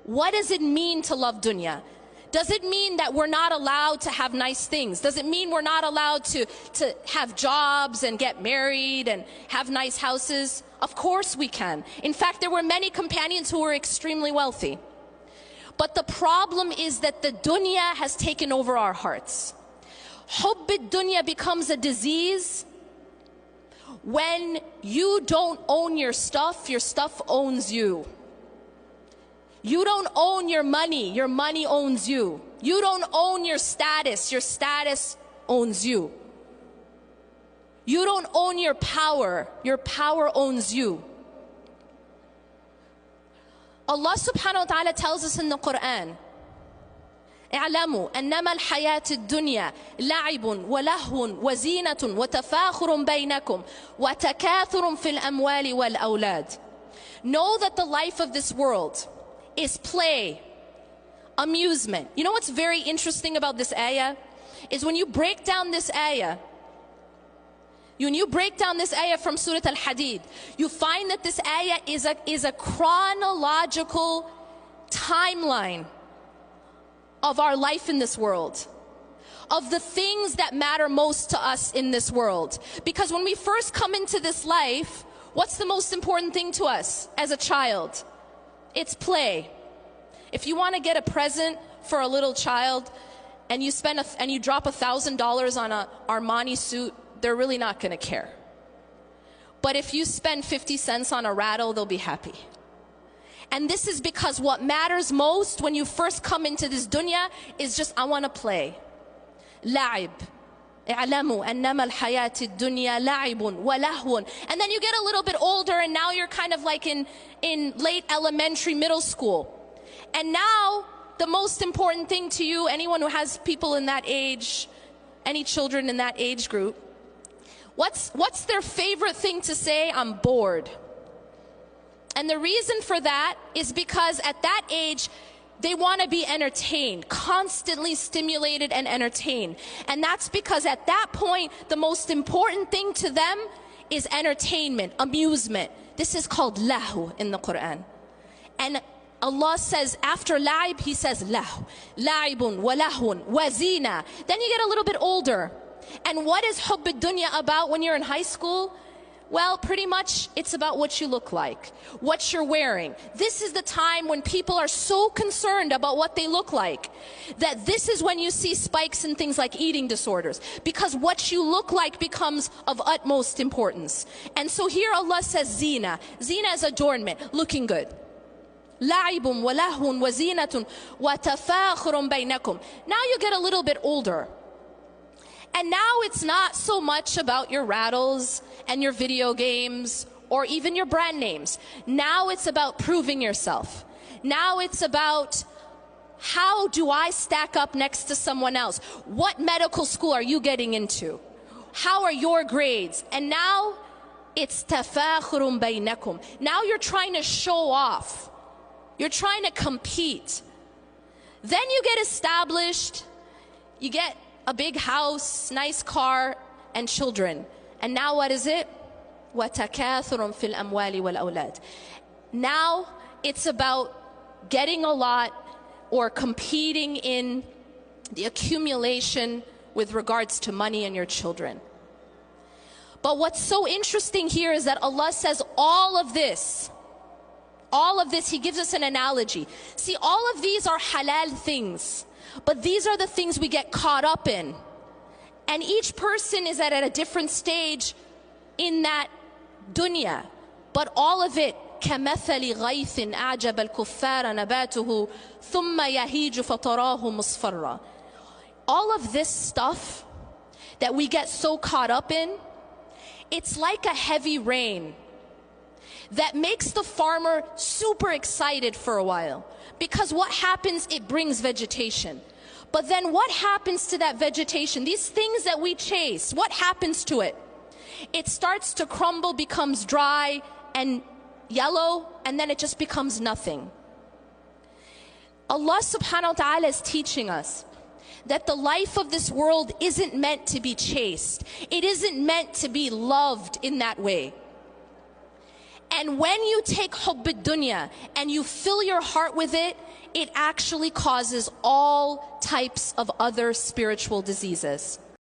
What does it mean to love dunya? Does it mean that we're not allowed to have nice things? Does it mean we're not allowed to have jobs and get married and have nice houses? Of course we can. In fact, there were many companions who were extremely wealthy. But the problem is that the dunya has taken over our hearts. Hubb ad-dunya becomes a disease when you don't own your stuff owns you. You don't own your money owns you. You don't own your status owns you. You don't own your power owns you. Allah subhanahu wa ta'ala tells us in the Quran, اعلموا أنما الحياة الدنيا لعب ولهو وزينة وتفاخر بينكم وتكاثر في الأموال والأولاد. Know that the life of this world is play, amusement. You know what's very interesting about this ayah? Is when you break down this ayah, from Surah Al-Hadid, you find that this ayah is a chronological timeline of our life in this world, of the things that matter most to us in this world. Because when we first come into this life, what's the most important thing to us as a child? It's play. If you want to get a present for a little child and you drop $1,000 on an Armani suit, they're really not going to care. But if you spend 50 cents on a rattle, they'll be happy. And this is because what matters most when you first come into this dunya is just, I want to play. لعب. اعلموا أنما الحياة الدنيا لعب ولهو. And then you get a little bit older and now you're kind of like in late elementary, middle school. And now the most important thing to you, anyone who has people in that age, any children in that age group, what's their favorite thing to say? I'm bored. And the reason for that is because at that age, they want to be entertained, constantly stimulated and entertained. And that's because at that point, the most important thing to them is entertainment, amusement. This is called lahu in the Quran. And Allah says, after la'ib, He says lahu. La'ibun wa lahun wa zina. Then you get a little bit older. And what is hubb ad-dunya about when you're in high school? Well, pretty much it's about what you look like, what you're wearing. This is the time when people are so concerned about what they look like that this is when you see spikes in things like eating disorders, because what you look like becomes of utmost importance. And so here Allah says zina. Zina is adornment, looking good. لَعِبٌ وَلَهْوٌ وَزِينَةٌ وَتَفَاخُرٌ بَيْنَكُمْ. Now you get a little bit older. And now it's not so much about your rattles and your video games or even your brand names. Now it's about proving yourself. Now it's about, how do I stack up next to someone else? What medical school are you getting into? How are your grades? And now it's tafakhurun baynakum. Now you're trying to show off. You're trying to compete. Then you get established. You get a big house, nice car, and children. And now what is it? وَتَكَاثُرٌ فِي الْأَمْوَالِ وَالْأَوْلَادِ. Now it's about getting a lot or competing in the accumulation with regards to money and your children. But what's so interesting here is that Allah says all of this, He gives us an analogy. See, all of these are halal things. But these are the things we get caught up in. And each person is at a different stage in that dunya. But all of it, كَمَثَلِ غَيْثٍ أَعْجَبَ الْكُفَّارَ نَبَاتُهُ ثُمَّ يَهِيجُ فَتَرَاهُ مُصْفَرًّا. All of this stuff that we get so caught up in, it's like a heavy rain that makes the farmer super excited for a while. Because what happens, it brings vegetation. But then what happens to that vegetation? These things that we chase, what happens to it? It starts to crumble, becomes dry and yellow, and then it just becomes nothing. Allah subhanahu wa ta'ala is teaching us that the life of this world isn't meant to be chased. It isn't meant to be loved in that way. And when you take hubb ad-dunya and you fill your heart with it, it actually causes all types of other spiritual diseases.